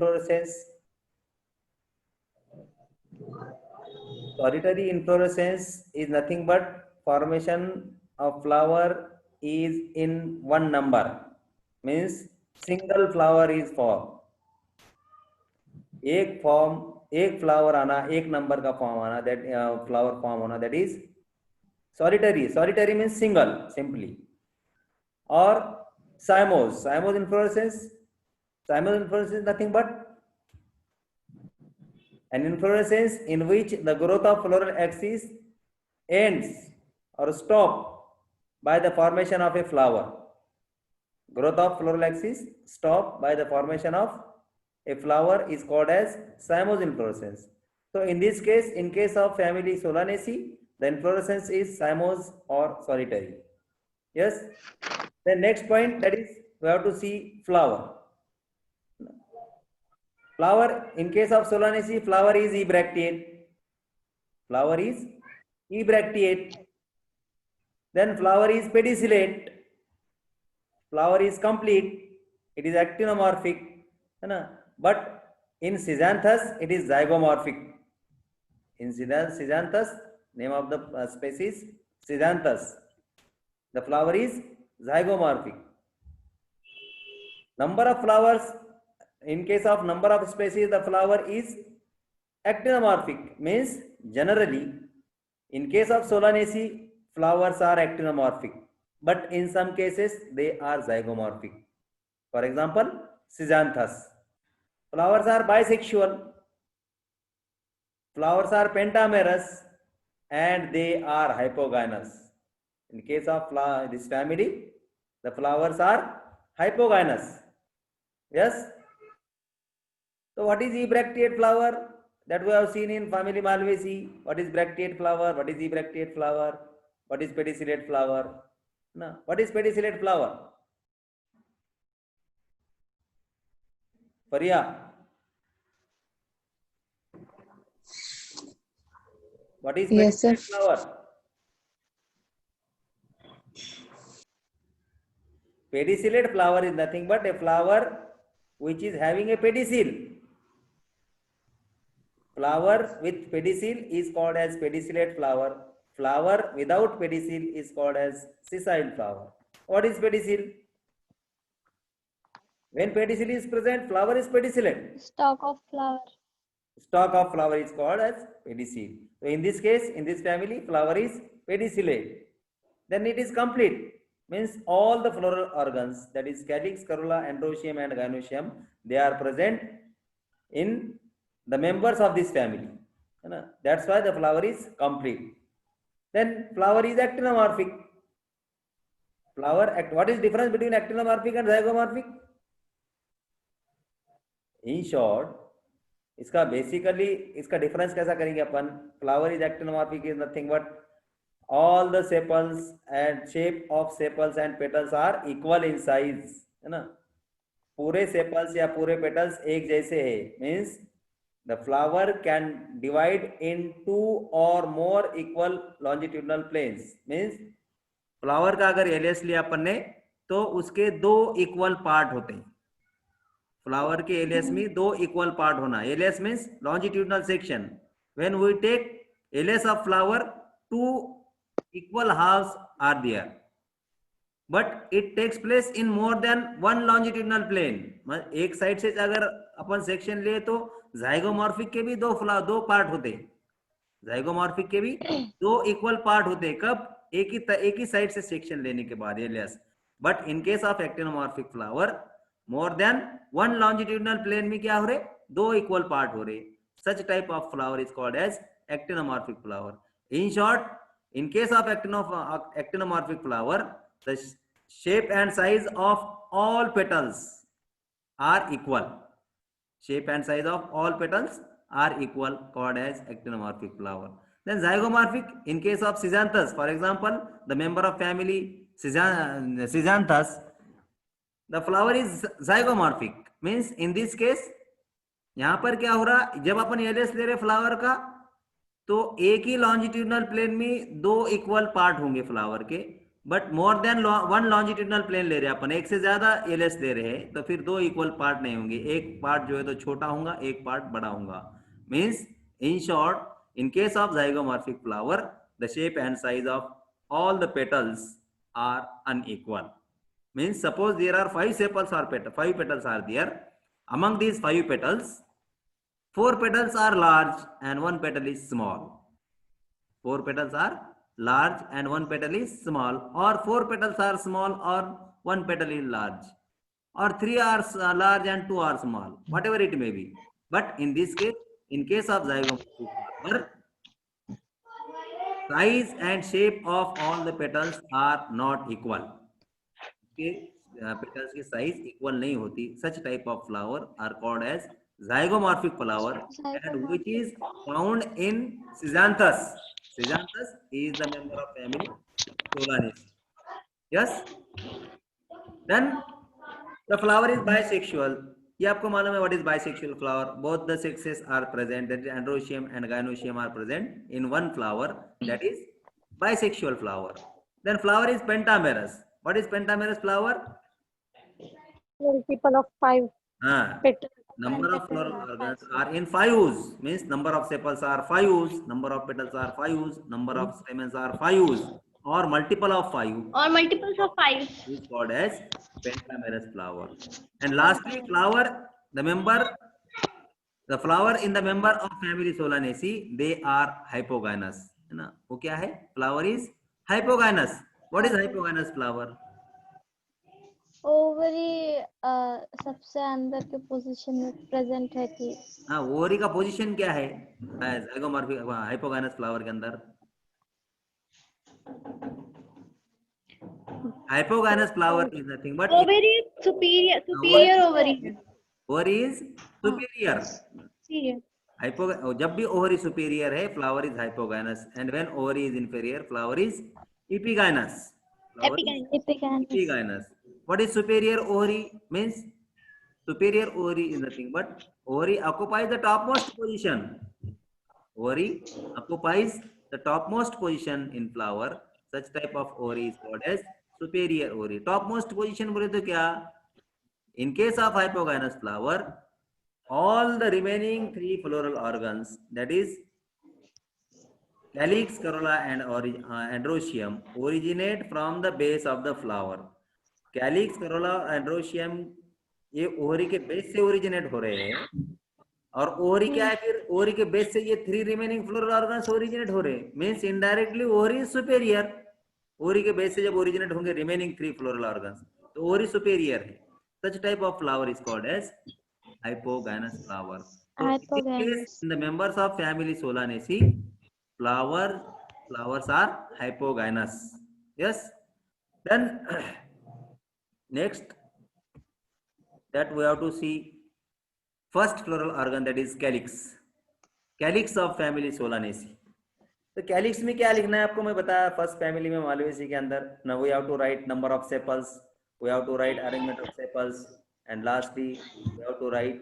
inflorescence. Solitary inflorescence is nothing but formation of flower is in one number, means single flower is formed. एक flower आना, एक number का form आना, that flower form होना, that is solitary. Solitary means single simply. Or cymose inflorescence. Cymose inflorescence is nothing but an inflorescence in which the growth of floral axis ends or stop by the formation of a flower. Growth of floral axis stop by the formation of a flower is called as cymose inflorescence. So in this case, in case of family Solanaceae, the inflorescence is cymose or solitary. Yes. The next point, that is we have to see flower. Flower, in case of Solanaceae, flower is ebracteate. Flower is ebracteate. Then flower is pedicellate. Flower is complete. It is actinomorphic. But in Schizanthus, it is zygomorphic. In Schizanthus, name of the species Schizanthus, the flower is zygomorphic. Number of flowers, in case of number of species, the flower is actinomorphic, means generally in case of Solanaceae, flowers are actinomorphic, but in some cases they are zygomorphic. For example, Schizanthus, flowers are bisexual, flowers are pentamerous, and they are hypogynous. In case of this family, the flowers are hypogynous. Yes. So what is ebracteate flower? That we have seen in family Malvaceae. What is bracteate flower? What is ebracteate flower? What is pedicellate flower? No. What is pedicellate flower? Faria. What is pedicellate flower? Pedicellate flower is nothing but a flower which is having a pedicel. Flower with pedicel is called as pedicellate flower. Flower without pedicel is called as sessile flower. What is pedicel? When pedicel is present, flower is pedicellate. Stalk of flower. Stalk of flower is called as pedicel. So in this case, in this family, flower is pedicellate. Then it is complete. Means all the floral organs, that is calyx, corolla, androecium and gynoecium, they are present in the members of this family. That's why the flower is complete. Then flower is actinomorphic. Flower, what is difference between actinomorphic and zygomorphic? In short, इसका basically इसका difference कैसा करेंगे अपन? Flower is actinomorphic is nothing but all the sepals and shape of sepals and petals are equal in size, है ना? पूरे sepals या पूरे petals एक जैसे है, means the flower can divide in 2 or more equal longitudinal planes. means flower का अगर एलियस लिया अपन ने तो उसके 2 इक्वल पार्ट होते हैं. फ्लावर के एलियस में 2 इक्वल पार्ट होना. LS means longitudinal section. When we take LS of flower, 2 equal halves are there, but it takes place in more than one longitudinal plane. एक साइड से अगर अपन section ले तो जाइगोमॉर्फिक के भी 2 पार्ट होते हैं. जाइगोमॉर्फिक के भी 2 इक्वल पार्ट होते हैं. कब? एक ही साइड से सेक्शन लेने के बाद LS. But in case of actinomorphic flower, more than one longitudinal plane में क्या हो रहे? 2 इक्वल पार्ट हो रहे. Such type of flower is called as actinomorphic flower. In short, in case of actinomorphic flower, the shape and size of all petals are equal. Shape and size of all petals are equal, called as actinomorphic flower. Then zygomorphic, in case of Schizanthus, for example, the member of family Schizanthus, the flower is zygomorphic. means in this case, यहाँ पर क्या हो रहा? जब अपन alias ले रहे flower का, तो एक ही लॉन्जिट्यूडनल प्लेन में 2 इक्वल पार्ट होंगे फ्लावर के, but more than one longitudinal plane ले रहे हैं अपन, एक से ज्यादा एलएस ले रहे हैं, तो फिर दो इक्वल पार्ट नहीं होंगे, एक पार्ट जो है तो छोटा होगा, एक पार्ट बड़ा होगा। Means in short, in case of zygomorphic flower, the shape and size of all the petals are unequal. Means suppose there are five sepals or five petals are there. Among these five petals, four petals are large and one petal is small. Four petals are large and one petal is small, or four petals are small or one petal is large, or three are large and two are small, whatever it may be. But in this case, in case of zygomorphic flower, size and shape of all the petals are not equal. के petals की size equal नहीं होती. Such type of flower are called as zygomorphic flower, and which is found in Schizanthus. Schizanthus is the member of family Solanaceae. Yes. Then the flower is bisexual. ये आपको मालूम है what is bisexual flower? Both the sexes are present, that is androecium and gynoecium are present in one flower, that is bisexual flower. Then flower is pentamerous. What is pentamerous flower? Multiple of 5 petals. Number of floral organs are in fives, means number of sepals are fives, number of petals are fives, number of stamens are fives, or multiple of 5, or multiples of 5 is called as pentamerous flower. And lastly, flower, the flower in the member of family Solanaceae, they are hypogynous, है ना? वो क्या है? Flower is hypogynous. What is hypogynous flower? Ovary सबसे अंदर के position में present है कि हाँ, ओवरी का पोजीशन क्या है zygomorphic hypogynous flower के अंदर? Hypogynous flower is nothing but ovary superior ovary. Ovary is superior. जब भी ovary superior है, flower is hypogynous, and when ovary is inferior, flower is epigynous. Epigynous. What is superior ovary? Means superior ovary is nothing but ovary occupies the topmost position. Ovary occupies the topmost position in flower. Such type of ovary is called as superior ovary. Topmost position बोले तो क्या? In case of hypogynous flower, all the remaining three floral organs, that is calyx, corolla, and androecium, originate from the base of the flower. Calyx, corolla, androecium ये ovary के base से originate हो रहे हैं, और ओवरी क्या है? फिर ओवरी के बेस से ये three remaining floral organs originate हो रहे हैं. Means indirectly ovary is superior. Ovary के बेस से जब ओरिजिनेट होंगे रिमेनिंग थ्री फ्लोरल ऑर्गन्स, तो ओवरी सुपेरियर है. Such type of flower is called as hypogynous flower. So in case in the members of family Solanaceae, flowers are hypogynous. Yes. Then next, that we have to see first floral organ, that is calyx. Calyx of family Solanaceae. तो calyx में क्या लिखना है आपको मैं बताया, first family में Malvaceae के अंदर. Now we have to write number of sepals, we have to write arrangement of sepals, and lastly we have to write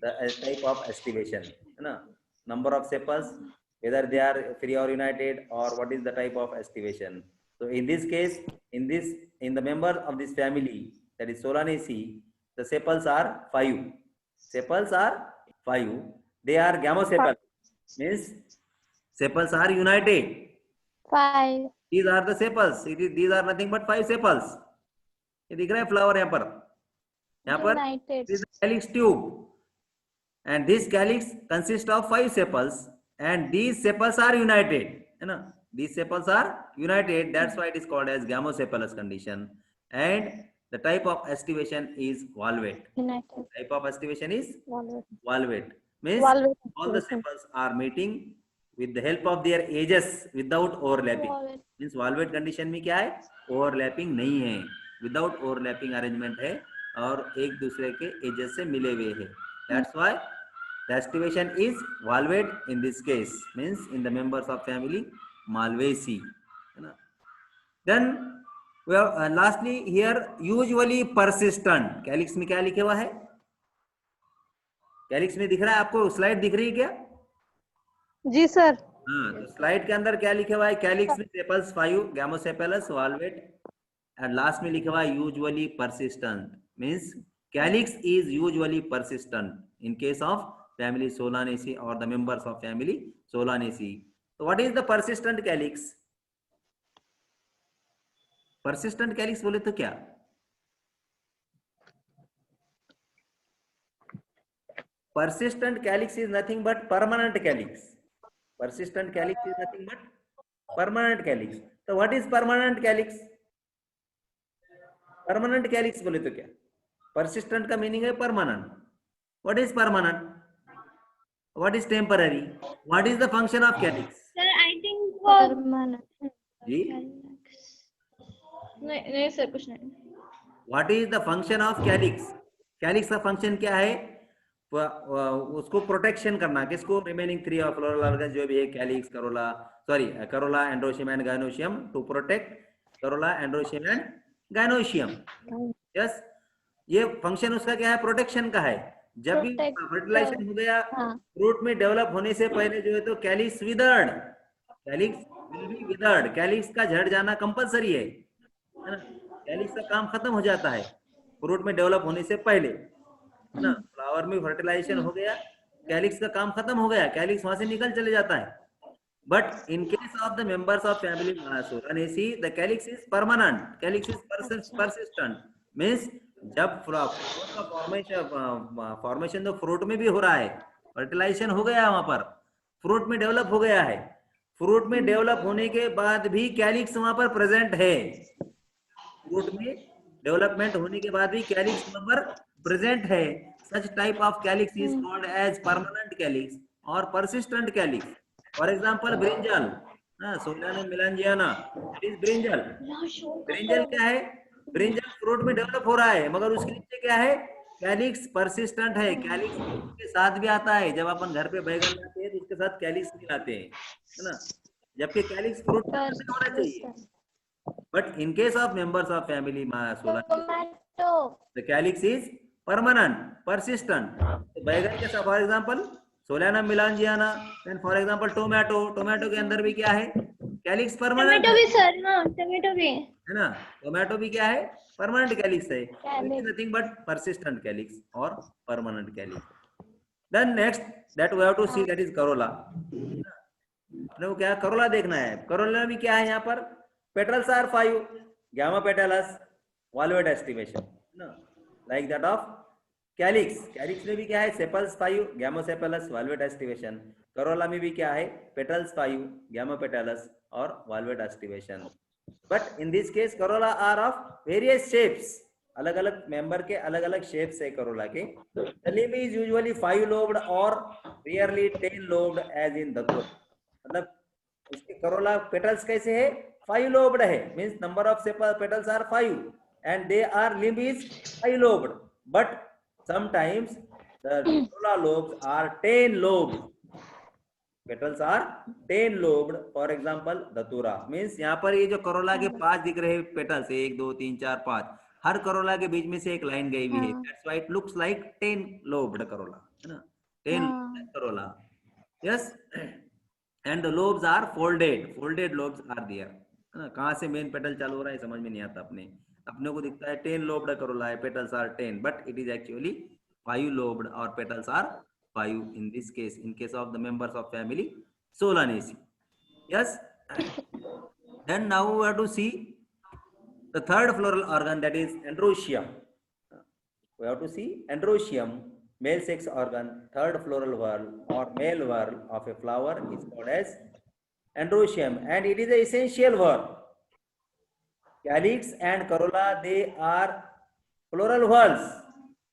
the type of estivation, है ना? Number of sepals, whether they are free or united, or what is the type of estivation. So in this case, in the member of this family, that is Solanaceae, the sepals are 5. Sepals are 5. They are gamosepal, means sepals are united. 5. These are the sepals. These are nothing but 5 sepals. ये दिख रहा है flower यहाँ पर United. this is the calyx tube, and this calyx consists of 5 sepals, and these sepals are united, है ना? These sepals are united. That's why it is called as gamosepalous condition. And the type of estivation is valvate. United. Type of estivation is Valvate. valvate. Means Valvate. all the sepals are meeting with the help of their edges without overlapping. Valvate. Means valvate condition में क्या है? Overlapping नहीं है, without overlapping arrangement है, और एक दूसरे के edges से मिले हुए हैं. That's why the estivation is valvate in this case. Means in the members of family Malvaceae. Then we have lastly here usually persistent. Calyx में क्या लिखे हुआ है? कैलिक्स में दिख रहा है आपको? स्लाइड दिख रही है क्या? जी सर. हाँ, तो स्लाइड के अंदर क्या लिखा हुआ है? कैलिक्स में sepals 5, gamosepalous, valvate, and last में लिखा हुआ है usually persistent. Means calyx is usually persistent in case of family Solanaceae और the members of family Solanaceae. तो what is the persistent calyx? Persistent calyx बोले तो क्या? Persistent calyx is nothing but permanent calyx. Persistent calyx is nothing but permanent calyx. So what is permanent calyx? Permanent calyx बोले तो क्या? Persistent का meaning है permanent. What is permanent? What is temporary? What is the function of calyx? Sir, I think permanent जी? नहीं sir कुछ नहीं. What is the function of calyx? Calyx का function क्या है? उसको प्रोटेक्शन करना, किसको? रिमेनिंग 3 ऑफ फ्लोरल ऑर्गन जो भी है, calyx, corolla, sorry corolla, androecium and gynoecium, to protect corolla, androecium and gynoecium. Yes, ये फंक्शन उसका क्या है? प्रोटेक्शन का है। जब भी फर्टिलाइजेशन हो गया, फ्रूट में डेवलप होने से पहले जो है तो calyx withered, calyx will be withered, calyx का झड़ जाना कंपलसरी है ना? कैलिक्स का काम खत्म हो जाता है फ्रूट में डेवलप होने से पहले ना। फ्लावर में फर्टिलाइजेशन हो गया, कैलिक्स का काम खत्म हो गया, कैलिक्स वहां से निकल चले जाता है। But in case of the members of family Solanaceae, the calyx is permanent, calyx is persistent. Means जब फॉर्मेशन तो फ्रूट में भी हो रहा है, फर्टिलाइजेशन हो गया वहां पर, फ्रूट में डेवलप हो गया है, फ्रूट में डेवलप होने के बाद भी कैलिक्स वहां पर प्रेजेंट है, फ्रूट में डेवलपमेंट होने के बाद भी कैलिक्स वहां पर प्रेजेंट है। such type of calyx is called as permanent calyx or persistent calyx. For example, brinjal, Solanum melangiana, that is brinjal. Brinjal क्या है? ब्रिंजल फ्रूट में डेवलप हो रहा है, मगर उसके नीचे क्या है? कैलिक्स परसिस्टेंट है। कैलिक्स के साथ भी आता है, जब अपन घर पे बैगन लाते हैं तो उसके साथ कैलिक्स भी लाते हैं, है ना? जबकि कैलिक्स फ्रूट में होना चाहिए। But in case of members of family Solanaceae, the calyx is permanent, persistent. बैगन के साथ for example Solanum melongena, and for example tomato, tomato के अंदर भी क्या है? कैलिक्स परमानेंट टमाटो भी सर, हाँ टमाटो भी है ना। टोमेटो भी क्या है? परमानेंट कैलिक्स है, नथिंग बट परसिस्टेंट कैलिक्स और permanent calyx. Then next that we have to see, that is corolla. अपने को क्या करोला देखना है। करोला में भी क्या है? यहाँ पर petals are 5, gamopetalous, valvate aestivation ना, like that of calyx. Calyx में भी क्या है? Sepals 5, gamosepalous, valvate aestivation. Corolla में भी क्या है? पेटल्स 5, गैमोपेटलस और valvate aestivation. But in this case corolla are of various shapes, अलग अलग मेंबर के अलग अलग शेप्स है करोला के। The limb is usually 5 lobed or rarely 10 lobed as in धतूर। मतलब इसके करोला पेटल्स कैसे है? 5 lobed है, means number of petals are 5 and they are limb is 5 lobed, but sometimes the corolla lobes are 10 lobed, petals are 10 lobed, for example datura। means यहाँ पर ये जो करोला के 5 दिख रहे पेटल्स, 1 2 3 4 5, हर करोला के बीच में से एक लाइन गई हुई है, that's why it looks like 10 lobed Corolla, है ना? 10 lobed Corolla, yes। and the lobes are folded, folded lobes are there, है ना? कहाँ से मेन पेटल चालू हो रहा है समझ में नहीं आता। अपने को दिखता है 10 lobed करोला है, petals are 10, but it is actually 5 lobed or petals are 5 in this case, in case of the members of family Solanaceae. Yes. Then now we have to see the third floral organ, that is androecium. We have to see androecium, male sex organ, third floral whorl or male whorl of a flower is called as androecium, and it is an essential whorl. Calyx and corolla, they are floral whorls,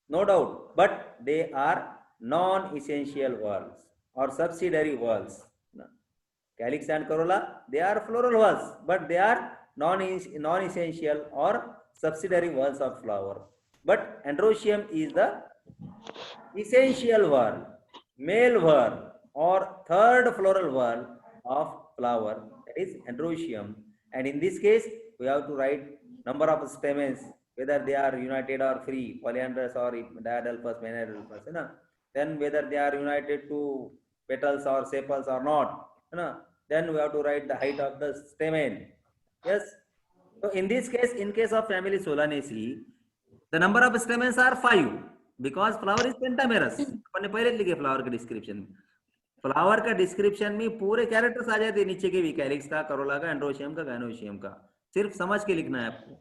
no doubt, but they are non-essential whorls or subsidiary whorls. Calyx and corolla, they are floral whorls, but they are non-essential or subsidiary whorls of flower. But androecium is the essential whorl, male whorl or third floral whorl of flower, that is androecium. And in this case, we have to write number of stamens, whether they are united or free, polyandrous or diadelphous, monodelphous, then whether they are united to petals or sepals or not, है ना? Then we have to write the height of the stamen. Yes. So in this case, in case of family Solanaceae, the number of stamens are 5 because flower is pentamerous. अपन ने पहले लिखे flower के description में, flower का description में पूरे characters आ जाते हैं नीचे के भी, कैलिक्स का, करोला का, एंड्रोशियम का, गायनोशियम का, सिर्फ समझ के लिखना है आपको।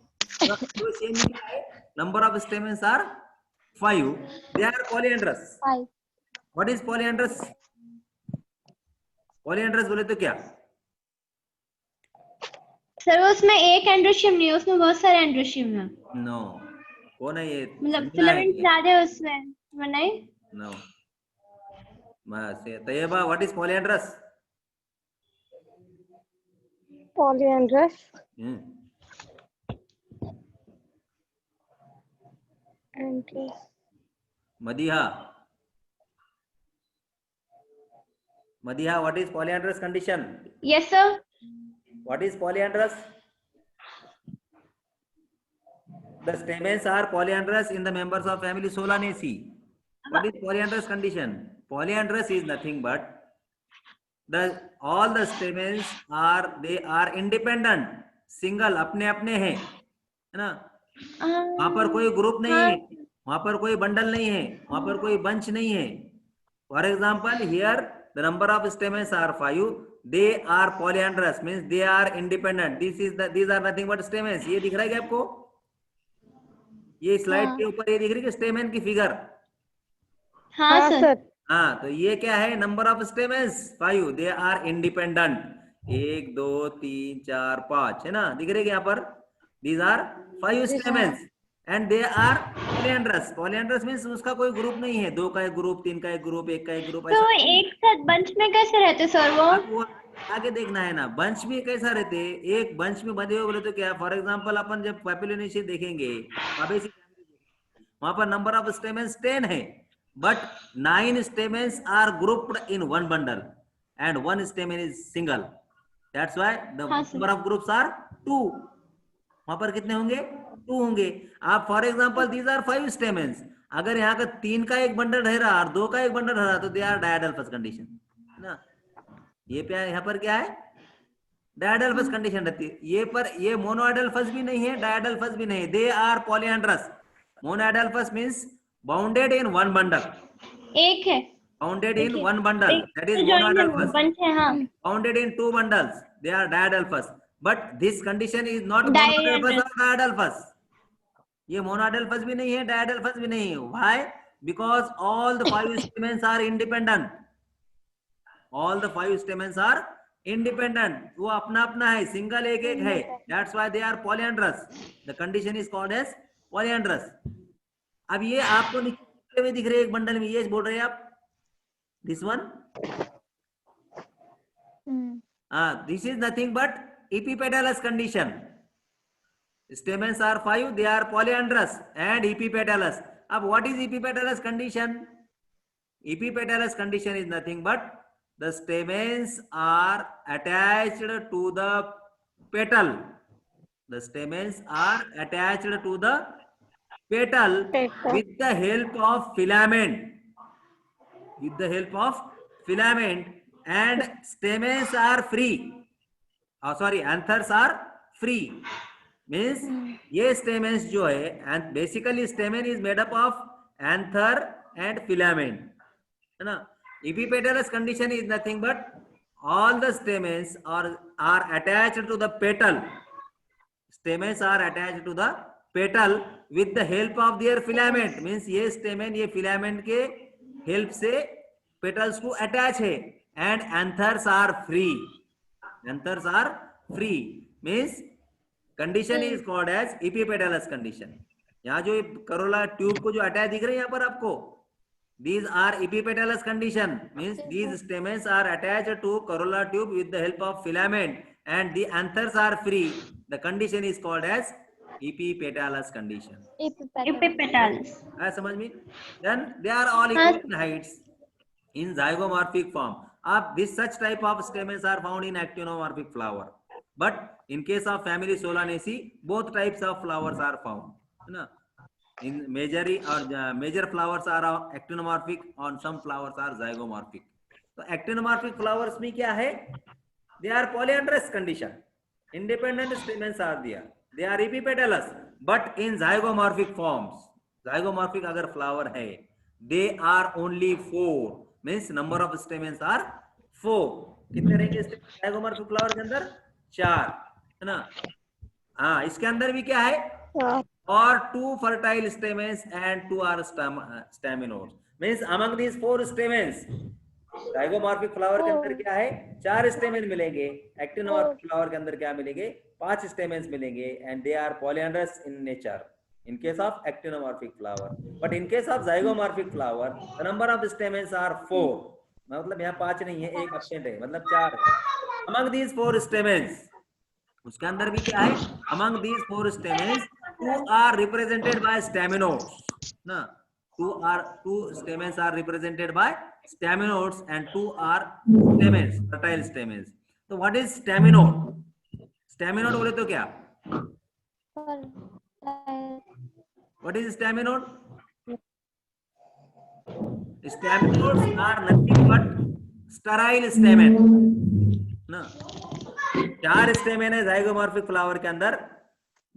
तो सेम ही है, number of stamens are 5, they are polyandrous. 5 what is polyandrous? Polyandrous बोले तो क्या? सर वो उसमें एक एंड्रोशियम नहीं है, उसमें बहुत सारे एंड्रोशियम है। नो, कौन है ये? मतलब फिलामेंट ज्यादा है उसमें, नहीं? No. Tayyaba, what is polyandrous? polyandrous and Madiha, Madiha, what is polyandrous condition? Yes sir. What is polyandrous? The stamens are polyandrous in the members of family Solanaceae. What is polyandrous condition? Polyandrous is nothing but all the stamens are independent, single, अपने अपने हैं, है ना? वहां पर कोई group नहीं है, वहां पर कोई बंडल नहीं है, वहां पर कोई बंच नहीं है. For example, here the number of stamens are 5. They are polyandrous, means they are independent. These are nothing but stamens. ये दिख रहा है क्या आपको? ये स्लाइड के ऊपर ये दिख रही है स्टेमेन की फिगर? हाँ सर. हाँ, तो ये क्या है? Number of stamens 5. They are independent. 1 2 3 4 5 है ना, दिख रहे यहाँ पर? These are 5 stamens and they are polyandrous. Polyandrous means उसका कोई ग्रुप नहीं है, 2 का एक ग्रुप, 3 का एक ग्रुप, 1 का एक ग्रुप. तो एक साथ बंच में कैसे रहते सर वो आगे देखना है ना. बंच में कैसा रहते? एक बंच में बंधे हुए बोले तो क्या? फॉर एग्जांपल अपन जब पैपिलोनेशिया देखेंगे, वहां पर नंबर ऑफ स्टेमेंस 10 है, but 9 stamens are grouped in one bundle and 1 stamen is single. That's why the number of groups are 2. वहां पर कितने होंगे? 2 होंगे. आप for example these are 5 stamens. अगर यहाँ का 3 का एक बंडल रह रहा और 2 का एक बंडल रह रहा तो they are diadelphous condition, है ना? ये यहाँ पर क्या है? डायडेल्फस कंडीशन रहती है. ये मोनोएडेल्फस भी नहीं है, डायडेल्फस भी नहीं. They are polyandrous. Monoadelphous means bounded in one bundle. एक है bounded in one bundle, that is monoadelphous. Bunch है हाँ. bounded in 2 bundles, they are diadelphous. But this condition is not monoadelphous or diadelphous. ये monoadelphous भी नहीं है, diadelphous भी नहीं है. Why? Because all the 5 stamens are independent. All the 5 stamens are independent. वो अपना अपना है, सिंगल एक एक है. That's why they are polyandrous. The condition is called as polyandrous. अब ये आपको नीचे में दिख रहे एक बंडल में, ये बोल रहे हैं आप? This one? This is nothing but epipetalous condition. Stamens are 5, they are polyandrous and epipetalous. अब what is epipetalous condition? Epipetalous condition is nothing but the stamens are attached to the petal. The stamens are attached to the petal with the help of filament. With the help of filament, and stamens are free. Anthers are free. Means ये stamens जो है, and basically stamen is made up of anther and filament, है ना? Epipetalous condition is nothing but all the stamens are attached to the petal. Stamens are attached to the petal with the help of their filament. Means ये stamen ये filament के help से petals को attach है, and anthers are free. Anthers are free. Means condition is called as epipetalous condition. यहाँ जो Corolla tube को जो अटैच दिख रहे हैं यहाँ पर आपको, these are epipetalous condition. Means these stamens are attached to corolla tube with the help of filament and the anthers are free. The condition is called as epipetalous condition. Epipetalous. समझ में? Then they are all equal in heights in zygomorphic form. This such type of stamens are found in actinomorphic flower. But in case of family Solanaceae, both types of flowers are found. Na? In major flowers are actinomorphic, and some flowers are zygomorphic. तो actinomorphic flowers में क्या है? They are polyandrous condition, independent stamens are there, they are epipetalous, but in zygomorphic forms, zygomorphic अगर flower है, they are only 4, means number of stamens are 4. कितने रहेंगे zygomorphic flower के अंदर? 4, है ना? हाँ, इसके अंदर भी क्या है? और 2 fertile stamens and 2 are staminodes. Means among these 4 stamens, zygomorphic flower के अंदर क्या है? 4 स्टेमेन मिलेंगे. एक्टिनोमॉर्फिक फ्लावर के अंदर क्या मिलेंगे? 5 स्टेमेन्स मिलेंगे. And they are polyandrous in nature in case of actinomorphic flower, but in case of zygomorphic flower the number of stamens are 4. मतलब यहाँ 5 नहीं है, एक absent है, मतलब 4 है. among these 4 stamens, उसके अंदर भी क्या है? among these 4 stamens 2 are represented by staminodes ना, 2 stamens are represented by staminodes and 2 are stamens, fertile stamens. तो what is staminode? staminode बोले तो क्या? What is staminode? Staminodes are nothing but sterile stamen ना. 4 स्टेमेन है zygomorphic flower के अंदर,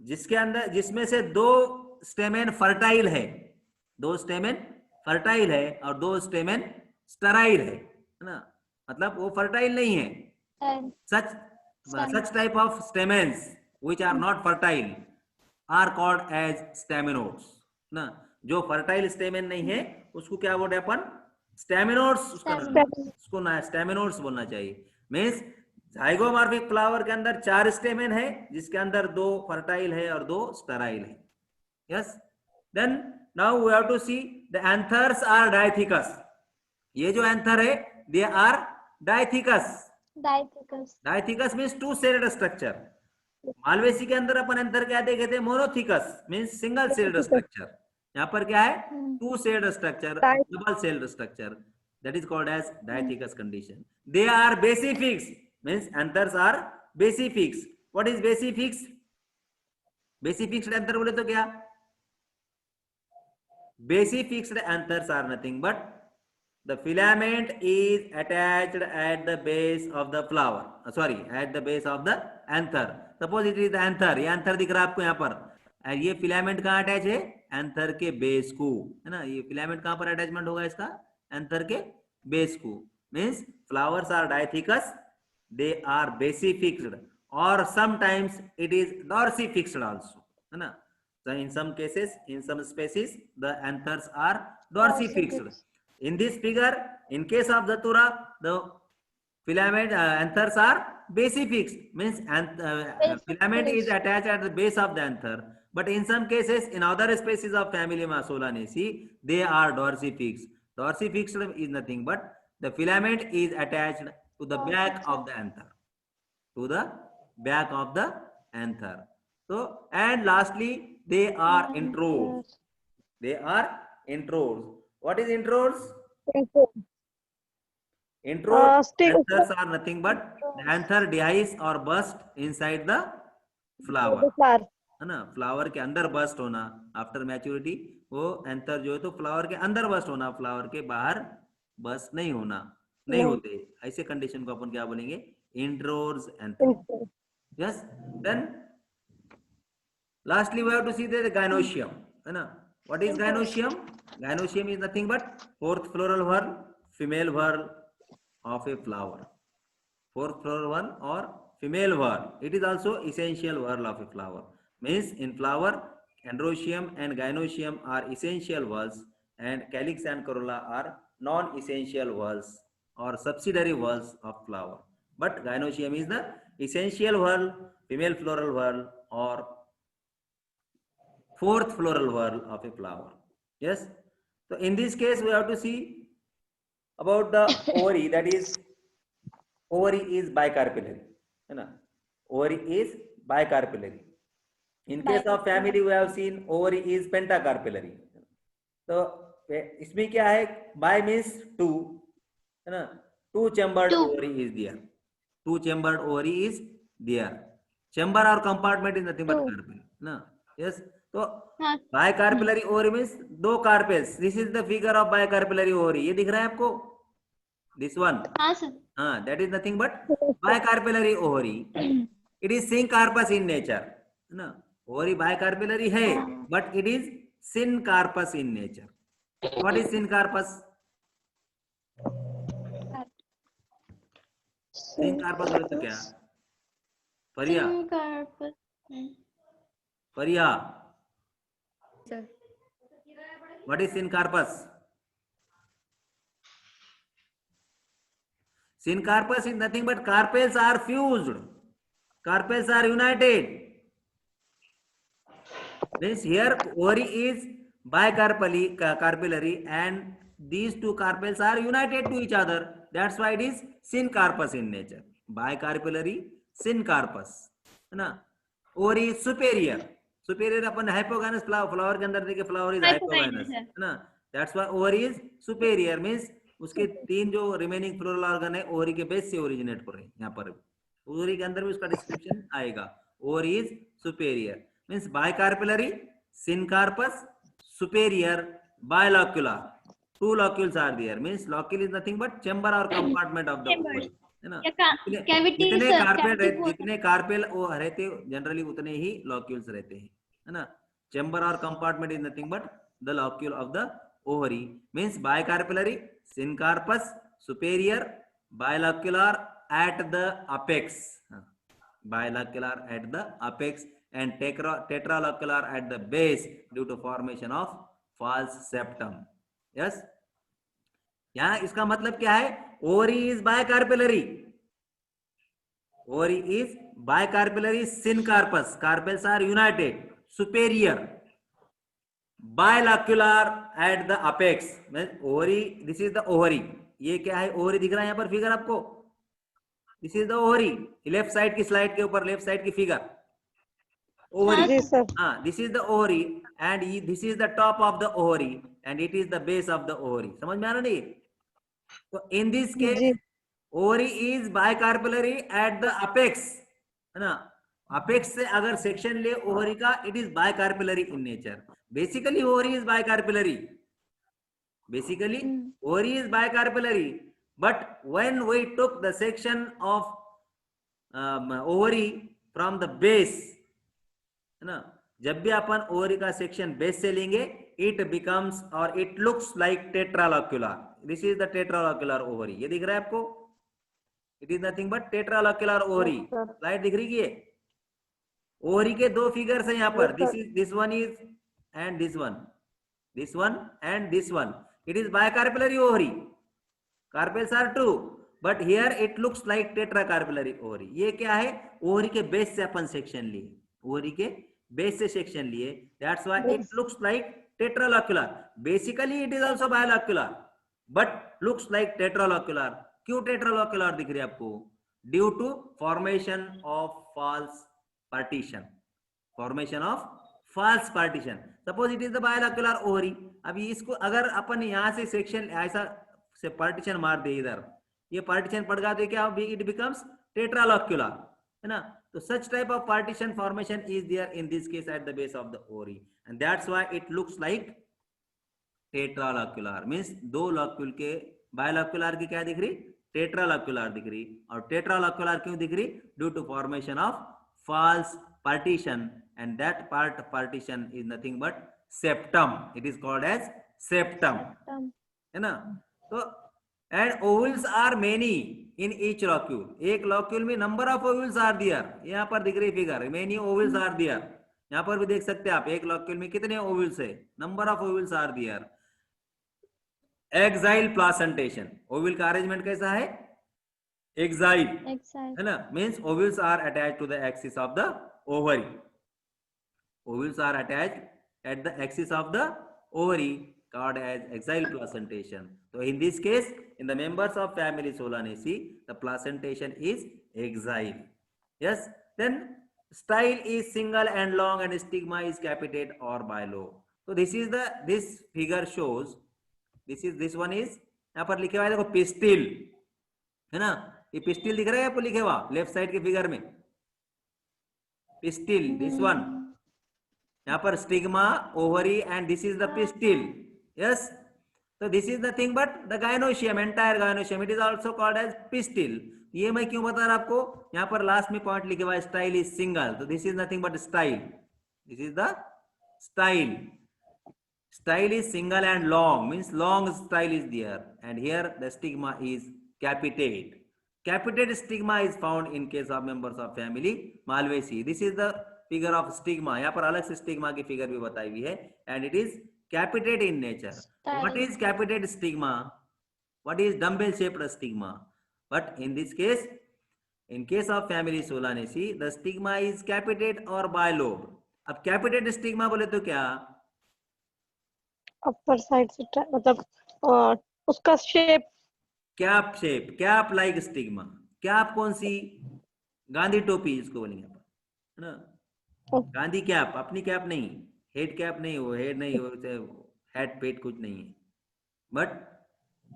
जिसमें से 2 स्टेमेन फर्टाइल है, 2 स्टेमेन फर्टाइल है और 2 स्टेमेन स्टेराइल है ना. मतलब वो फर्टाइल नहीं है. such type of stamens which are not fertile are called as staminodes ना. जो फर्टाइल स्टेमेन नहीं है उसको क्या बोलते हैं अपन? स्टेमिनोड्स. उसको ना स्टेमिनोड्स बोलना चाहिए. मींस जाइगोमॉर्फिक फ्लावर के अंदर 4 स्टेमेन है, जिसके अंदर 2 फर्टाइल है और 2 स्टेराइल है. Yes. Then now we have to see the anthers are dithecous. ये जो एंथर है they are dithecous. Dithecous means 2 celled structure. Malvaceae के अंदर अपन एंथर क्या देखे थे? Monothecous means single celled structure. यहाँ पर क्या है? 2 celled structure, double celled structure. That is called as diathecous condition. They are basifix, means anthers are basifix. What is basifix? Basifixed anther बोले तो क्या? Basifixed anthers are nothing but the filament is attached at the base of the flower. Sorry, at the base of the anther. Suppose it is the anther. ये anther दिख रहा है आपको यहाँ पर. ये फिलामेंट कहाँ अटैच है? एंथर के बेस को, है ना. ये फिलामेंट कहाँ पर अटैचमेंट होगा इसका? एंथर के बेस को. Means flowers are dithecous, they are basifixed, और sometimes it is dorsifixed also, है ना. So in some cases, in some species, the anthers are dorsifixed. In this figure, in case of Datura, the filament anthers are basifixed, means filament is attached at the base of the anther. But in some cases, in other species of family Solanaceae, they are dorsifixed. Dorsifixed is nothing but the filament is attached to the back of the anther. To the back of the anther. So, and lastly, they are introdes. They are introdes. What is introdes? Introdes anthers are nothing but the anther dies or burst inside the flower. है ना. Flower के अंदर bast होना after maturity, वो anther जो है तो flower के अंदर बस्ट होना, फ्लावर के बाहर बस्ट नहीं होना, नहीं होते. ऐसे कंडीशन को अपन क्या बोलेंगे? Introrse anther. Yes. Then lastly we have to see the gynoecium, है ना. What is gynoecium? Gynoecium is nothing but 4th floral whorl, female whorl of a flower. 4th floral whorl or female whorl. It is also essential whorl of a flower. Means in flower, androecium and gynoecium are essential whorls, and calyx and corolla are non-essential whorls or subsidiary whorls of flower. But gynoecium is the essential whorl, female floral whorl, or 4th floral whorl of a flower. Yes. So in this case, we have to see about the ovary. That is, ovary is bicarpellary. है ना. Ovary is bicarpellary. In case of family, we have seen ovary is pentacarpellary. तो इसमें क्या है? Bi means 2, है ना. 2 chambered ovary is there. 2 chambered ovary is there. Chamber or compartment is nothing but carpel, ना. Yes. तो bicarpellary ovary means 2 carpels. This is the figure of bicarpellary ovary. ये दिख रहा है आपको? This one. हाँ sir. That is nothing but bicarpellary ovary. It is syncarpous in nature. ना ovary bicarpellary है, but it is syncarpous in nature. What is syncarpous? syncarpous बोले तो क्या? परिया. Syncarpous. परिया. Sir. What is syncarpous? Syncarpous is nothing but carpels are fused. Carpels are united. Means here ovary is bicarpellary and these two carpels are united to each other. That's why it is syncarpous in nature. Bicarpellary, syncarpous. है ना? Ovary is superior. Superior upon hypogynous flower के अंदर देखे flower is hypogynous. है ना? That's why ovary is superior means उसके तीन जो रिमेनिंग फ्लोरल ऑर्गन है ओवरी के बेस से ओरिजिनेट हो रहे हैं. यहाँ पर ओवरी के अंदर भी उसका डिस्क्रिप्शन आएगा. Ovary is superior means bicarpellary, syncarpous, superior, bilocular. Two locules are there means locule is nothing but chamber और कंपार्टमेंट ऑफ द ओवरी. है ना? जितने कार्पेल वो रहते जनरली उतने ही लॉक्यूल्स रहते हैं. है ना? चेंबर और compartment is nothing but the locule of the ovary means bicarpellary, syncarpous, superior, bilocular at the apex, bilocular at the apex and tetralocular at the base due to formation of false septum. Yes, यहाँ इसका मतलब क्या है? ovary is bicarpellary, ovary is bicarpellary, syncarpous, carpels are united, superior, bilocular at the apex. ovary, this is the ovary. ये क्या है? ovary दिख रहा है यहाँ पर फिगर आपको. This is the ovary. Left side की स्लाइड के ऊपर लेफ्ट साइड की figure. ovary. This is the ovary and this is the top of the ovary and it is the base of the ovary. समझ में आ रहा नहीं? तो in this case ovary is bicarpellary at the apex. है ना? Apex से अगर section ले ओवरी का, it is bicarpellary in nature. Basically ovary is bicarpellary, basically ovary is bicarpellary, but when we took the section of ovary from the base, है ना, जब भी अपन ओवरी का सेक्शन बेस से लेंगे इट बिकम्स और it looks like tetralocular. This is the tetralocular ovary. ये दिख रहा है आपको? It is nothing but tetralocular ovary. Slide दिख रही है? ओवरी के दो फिगर्स हैं यहाँ पर. This one is and this one, this one and this one. It is bicarpellary ovary. Carpels are two but here it looks like tetracarpellary ovary. ये क्या है? ओवरी के बेस से अपन सेक्शन लिए, ओवरी के बेस से सेक्शन लिए. That's why it looks like tetralocular. Basically it is also bilocular but looks like tetralocular. क्यों टेट्रालॉक्युलर दिख रही है आपको? Due to formation of false partition, formation of false partition. Suppose it is the bilocular ovary. अभी इसको अगर अपन यहाँ से सेक्शन ऐसा से पार्टीशन मार दे, इधर ये पार्टीशन पड़ गया तो क्या? It becomes tetralocular. है ना? तो such type of partition formation is there in this case at the base of the ovary and that's why it looks like tetralocular. means दो लॉक्यूल के बायलॉक्युलर की क्या दिख रही? टेट्रालॉक्युलर दिख रही. और टेट्रालॉक्युलर क्यों दिख रही? Due to formation of false partition and that partition is nothing but septum. It is called as septum. है ना? तो and ovules are many in each locule. एक locule में number of ovules are there. यहाँ पर दिख रही figure, many ovules are there. यहाँ पर भी देख सकते हैं आप एक locule में कितने ovules है. number of ovules are there. Axile placentation. ovule का arrangement कैसा है? Axile, है ना? means ovules are attached to the axis of the ovary. Ovules are attached at the axis of the ovary called as axile placentation. So in this case, in the members of family Solanaceae, the placentation is axile. Yes. Then style is single and long and stigma is capitate or bilobe. So this figure shows this one is यहाँ पर लिखे हुआ है देखो pistil, है ना? ये pistil दिख रहा है आपको लिखे हुआ लेफ्ट साइड के फिगर में? Pistil, this one. यहाँ पर stigma, ovary and this is the pistil. Yes. So this is nothing but the gynoecium, entire gynoecium. It is also called as pistil. ये मैं क्यों बता रहा आपको, यहाँ पर लास्ट में पॉइंट लिखे हुआ है स्टाइल इज सिंगल, तो this is nothing but style. This is the style. Style is single and long, means long style is there, and here the stigma is capitate. Capitate stigma is found in case of members of family Malvaceae. This is the figure of stigma. यहाँ पर अलग से stigma की figure भी बताई हुई है, and it is capitate in nature. What is capitate stigma? What is dumbbell shaped stigma? But in this case, in case of family Solanaceae, the stigma is capitate or bilobe. अब capitate stigma बोले तो क्या? Upper side से मतलब उसका shape cap shape, cap like stigma. Cap कौन सी? गांधी टोपी इसको बोलेंगे अपन, है ना. गांधी कैप, अपनी कैप नहीं, हेड कैप नहीं, वो हेड नहीं, वो हेड पेट कुछ नहीं है, बट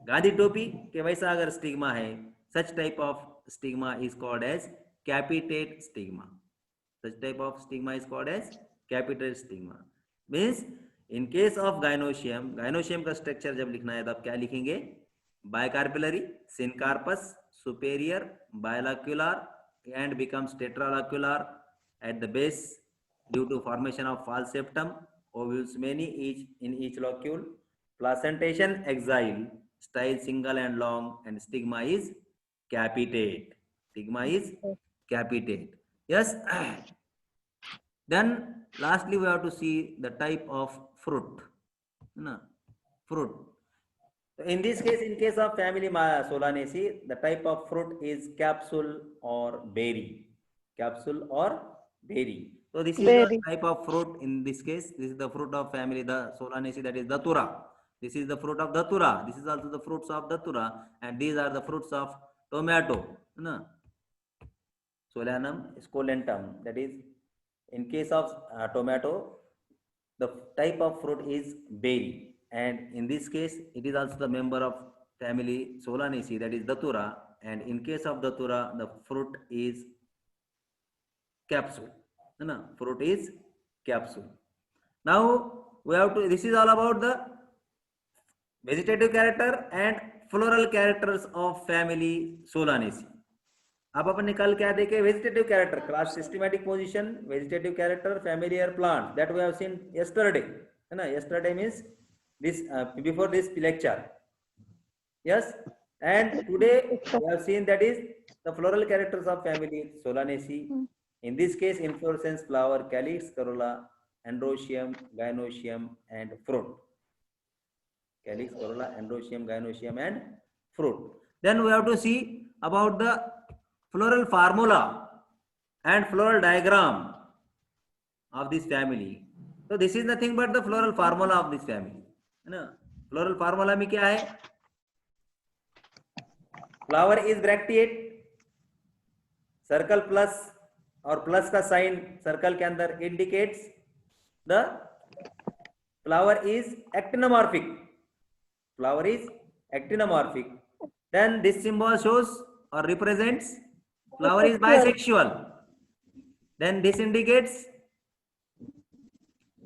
गांधी टोपी के वैसा अगर स्टिग्मा है, such type of stigma is called as capitate stigma. Such type of stigma is called as capitate stigma. Means in case of gynoecium, gynoecium का स्ट्रक्चर जब लिखना है तो आप क्या लिखेंगे? Bicarpellary, syncarpous, superior, bilocular and becomes tetralocular at the base due to formation of false septum, ovules many each in each locule, placentation exile, style single and long, and stigma is capitate. Stigma is capitate. Yes. Then lastly we have to see the type of fruit. Fruit. In this case, in case of family Solanaceae, the type of fruit is capsule or berry. Capsule or berry. So this is the type of fruit in this case. This is the fruit of family the Solanaceae, that is Datura. This is the fruit of Datura. This is also the fruits of Datura, and these are the fruits of tomato. Solanum scolentum. That is, in case of tomato, the type of fruit is berry, and in this case, it is also the member of family Solanaceae, that is Datura, and in case of Datura, the fruit is capsule. Fruit is capsule. Now we have to, this is all about the vegetative character and floral characters of family Solanaceae. अब अपन ने कल क्या देखे? Vegetative character, class systematic position, vegetative character, familiar plant, that we have seen yesterday, है ना? yesterday means this before this lecture. Yes, and today we have seen that is the floral characters of family Solanaceae. In this case, inflorescence, flower, calyx, corolla, androecium, gynoecium, and fruit. Calyx, corolla, androecium, gynoecium, and fruit. Then we have to see about the floral formula and floral diagram of this family. So this is nothing but the floral formula of this family. Floral formula में क्या है? Flower is bracteate, circle plus और plus का sign circle के अंदर indicates the flower is actinomorphic. Flower is actinomorphic. Then this symbol shows or represents flower is bisexual. Then this indicates,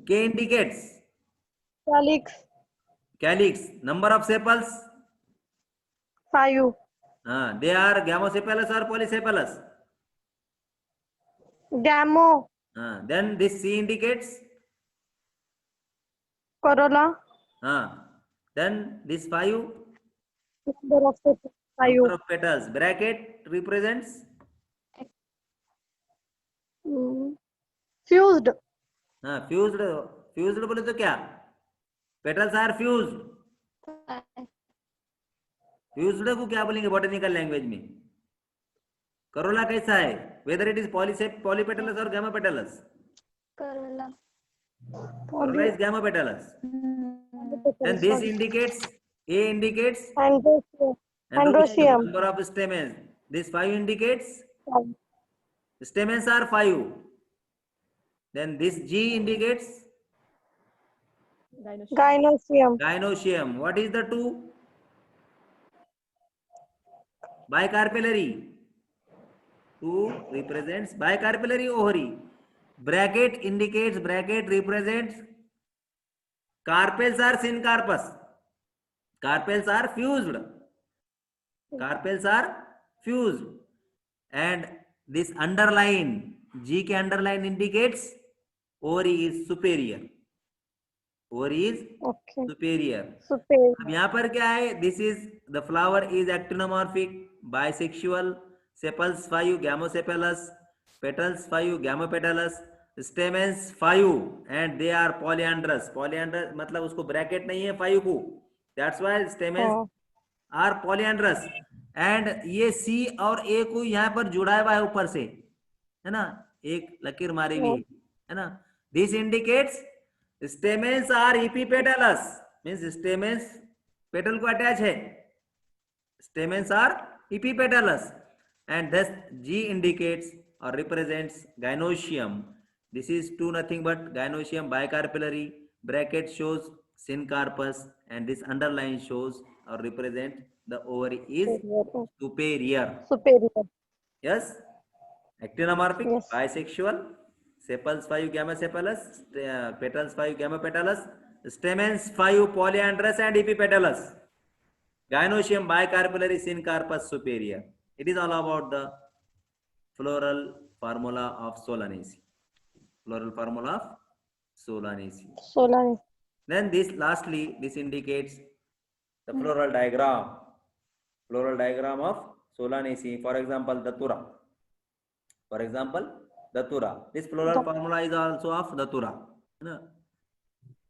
K indicates calyx. Calyx. Number of sepals? 5. They are gamosepalous or polysepalous? Gamo. Then this C indicates Corolla. Then this 5. Number of petals. 5. Number of petals. Bracket represents Fused. Fused. Fused बोले तो क्या? Petals are fused. Fused को क्या बोलेंगे botanical language में? Corolla कैसा है? Whether it is polypetalous or gamopetalous? Corolla. Corolla is gamopetalous. And this indicates, A indicates Androecium. number of stamens. This 5 indicates stamens are 5. Then this G indicates Gynoecium. gynoecium. What is the 2? Bicarpellary. 2 represents bicarpellary ovary. Bracket indicates, bracket represents carpels are syncarpus. Carpels are fused. Carpels are fused. And this underline, G के underline indicates ovary is superior. Ovary is Okay. superior. Superior. अब यहाँ पर क्या है? This is the flower is actinomorphic, bisexual, sepals 5, gamosepalous, petals 5, gamopetalous, stamens 5, and they are polyandrous. Polyandrous मतलब उसको bracket नहीं है 5 को. That's why stamens are polyandrous. And ये C और A को यहाँ पर जुड़ा हुआ है ऊपर से, है ना, एक लकीर मारी हुई है ना. This indicates stamens are epipetalous, means stamens petal को attach है. Stamens are epipetalous, and thus G indicates or represents gynoecium. This is to nothing but gynoecium bicarpellary. Bracket shows syncarpus, and this underline shows or represent the ovary is superior. Superior. Yes, actinomorphic, Yes. bisexual, sepals 5 gamasepalous, petals 5 gamopetalous, stamens 5 polyandrous and epipetalous. Gynoecium bicarpellary, syncarpus superior. It is all about the floral formula of Solanaceae. Floral formula of Solanaceae. Solanaceae. Then this lastly, this indicates the floral diagram. Floral diagram of Solanaceae. For example, Datura. For example, Datura. This floral formula is also of Datura. है ना?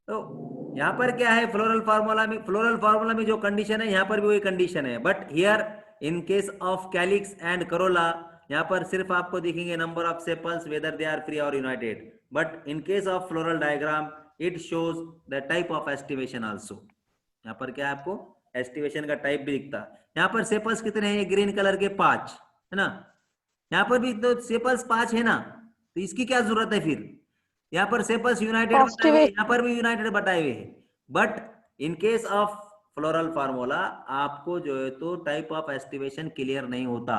तो यहाँ पर क्या है? Floral formula में जो condition है, यहाँ पर भी वही कंडीशन है. But here in case of calyx and corolla, यहाँ पर सिर्फ आपको दिखेंगे number of sepals, whether they are free और united. But in case of floral diagram it shows the type of aestivation also. यहाँ पर क्या है? आपको एस्टिवेशन का टाइप भी दिखता है. यहाँ पर सेपल्स कितने हैं? ग्रीन कलर के 5 है ना. यहाँ पर भी तो सेपल्स 5 है ना, तो इसकी क्या जरूरत है फिर? यहाँ पर सेपल्स यूनाइटेड बताए हुए, यहाँ पर भी यूनाइटेड बताए हुए हैं. But in case of floral formula आपको जो है तो टाइप ऑफ एस्टिवेशन क्लियर नहीं होता.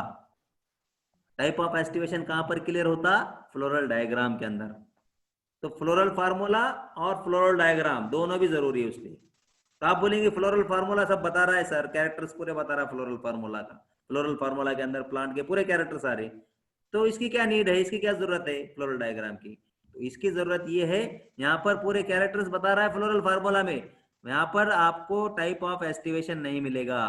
टाइप ऑफ एस्टिवेशन कहां पर क्लियर होता? फ्लोरल डायग्राम के अंदर. तो फ्लोरल फार्मूला और फ्लोरल डायग्राम दोनों भी जरूरी है उसके. तो आप बोलेंगे फ्लोरल फार्मूला सब बता रहा है सर, कैरेक्टर्स पूरे बता रहा है फ्लोरल फार्मूला का. फ्लोरल फार्मूला के अंदर प्लांट के पूरे कैरेक्टर्स आ रहे, तो इसकी क्या नीड है? इसकी क्या जरूरत है फ्लोरल डायग्राम की? तो इसकी जरूरत ये है, यहाँ पर पूरे कैरेक्टर्स बता रहा है फ्लोरल फार्मूला में, यहाँ पर आपको टाइप ऑफ एस्टिवेशन नहीं मिलेगा.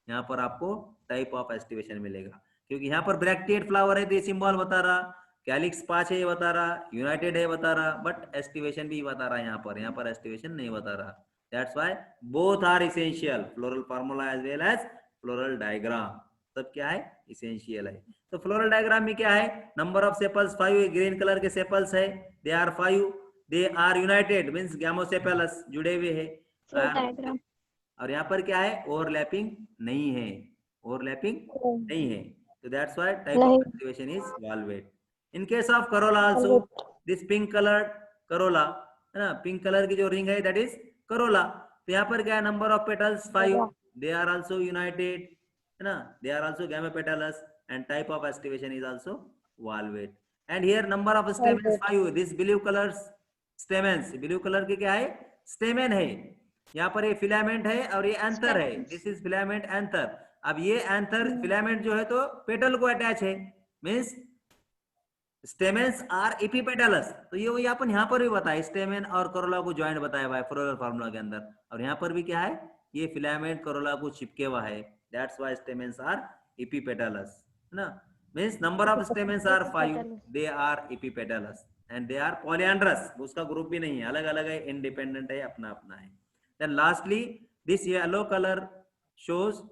यहाँ पर आपको टाइप ऑफ एस्टिवेशन मिलेगा क्योंकि यहाँ पर ब्रैक्टेड फ्लावर है तो ये सिंबल बता रहा, कैलिक्स 5 है ये बता रहा, यूनाइटेड है बता रहा, बट एस्टिवेशन भी बता रहा है. यहाँ पर एस्टिवेशन नहीं बता रहा. That's why both are essential, floral formula as well as floral diagram. सब क्या है? इसेंशियल है. तो फ्लोरल डायग्राम में क्या है? Number of sepals 5, green colour के सेपल्स है, they are 5, they are united means gamosepalous जुड़े हुए है. और यहाँ पर क्या है? ओवरलैपिंग नहीं है, ओवरलैपिंग नहीं है. तो that's why type of activation is valvate. In case of Corolla also, this pink colour Corolla है ना, पिंक कलर की जो रिंग है दैट इज करोला. तो यहाँ पर क्या है? Number of petals 5, they are also united है ना, they are also gamopetalous and type of estivation is also valvate. And here number of stamens 5, this blue colors stamens, blue color के क्या है? stamen है. यहाँ पर ये फिलामेंट है और ये एंथर है. This is filament anther. अब ये एंथर फिलामेंट जो है तो पेटल को अटैच है, मींस स्टेमेंस आर एपिपेटलस. तो ये वही अपन यहाँ पर भी बताया, स्टेमेन और करोला को ज्वाइंट बताया हुआ है फ्लोरल फार्मूला के अंदर. और यहाँ पर भी क्या है? ये फिलामेंट करोला को चिपके हुआ है. That's why stamens are epipetalous ना, means number of stamens are 5, they are epipetalous and they are polyandrous. उसका ग्रुप भी नहीं है, अलग अलग है, इंडिपेंडेंट है, अपना अपना है. Then lastly this yellow color shows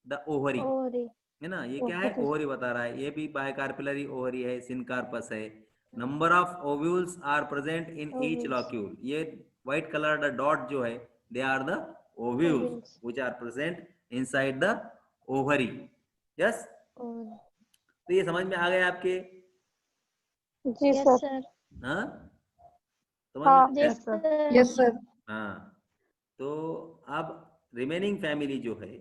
the ovary है ना. ये क्या है? ओवरी बता रहा है. ये भी बाइकार्पिलरी ओवरी है, सिनकार्पस है. Number of ovules are present in each locule. ये व्हाइट कलर द डॉट जो है they are the ovules which are present inside the ovary. Yes, तो ये समझ में आ गया आपके? जी सर. हाँ, यस सर. हाँ, तो अब रिमेनिंग फैमिली जो है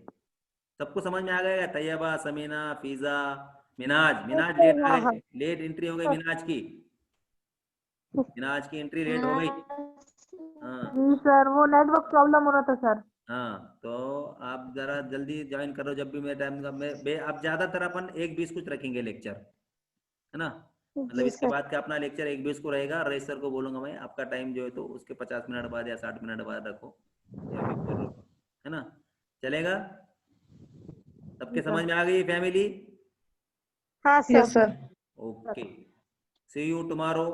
सबको समझ में आ गया? तैयबा, समीना, फीजा, मिनाज. मिनाज लेट आ गए, लेट एंट्री हो गई मिनाज की. मिनाज की एंट्री लेट हो गई. हाँ सर, वो नेटवर्क प्रॉब्लम हो रहा था सर. हाँ, तो आप जरा जल्दी ज्वाइन करो जब भी मेरे टाइम का आप ज्यादातर अपन 1:20 कुछ रखेंगे लेक्चर, है ना? मतलब जी इसके सर। बाद का अपना लेक्चर 1:20 को रहेगा। रईस सर को बोलूंगा मैं आपका टाइम जो है तो उसके 50 मिनट बाद या 60 मिनट बाद रखो या बिफोर रखो, है ना? चलेगा? सबके समझ में आ गई फैमिली? हाँ yes sir. Sir. Okay, see you tomorrow.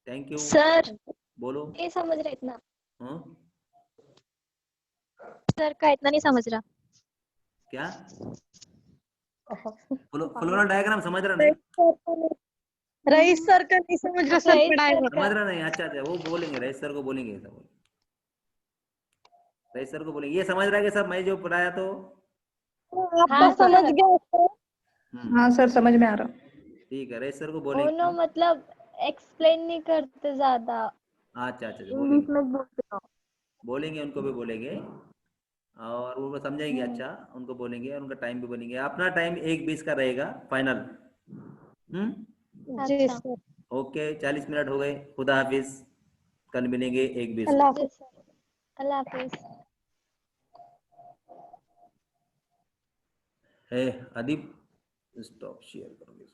Thank you. Sir बोलो। नहीं समझ रहा इतना, हाँ सर का इतना नहीं समझ रहा। क्या? फ्लोरल डायग्राम समझ रहा नहीं? रईस सर का नहीं समझ रहा सर, रईस पढ़ाई सर समझ रहा नहीं? अच्छा अच्छा, वो बोलेंगे, रईस सर को बोलेंगे ऐसा बोल, रईस सर को बोलेंगे। ये समझ रहा है कि सब मैं जो पढ़ाया तो आप हाँ तो समझ सर, गए सर। हाँ सर, समझ में आ रहा। ठीक है, रईस सर को उन्होंने बोलेंगे। मतलब एक्सप्लेन नहीं करते ज्यादा, अच्छा अच्छा अच्छा, इंग्लिश बोलेंगे में बोलते हो। बोलेंगे, उनको भी बोलेंगे और वो समझाएंगे। अच्छा, उनको बोलेंगे और उनका टाइम भी बोलेंगे। अपना टाइम 1:20 का रहेगा फाइनल। जी अच्छा सर। ओके, 40 मिनट हो गए। खुदा हाफिज, कल मिलेंगे 1:20 अल्लाह को। जी सर, अल्लाह हाफिज। है अदीब, स्टॉप शेयर करोगे?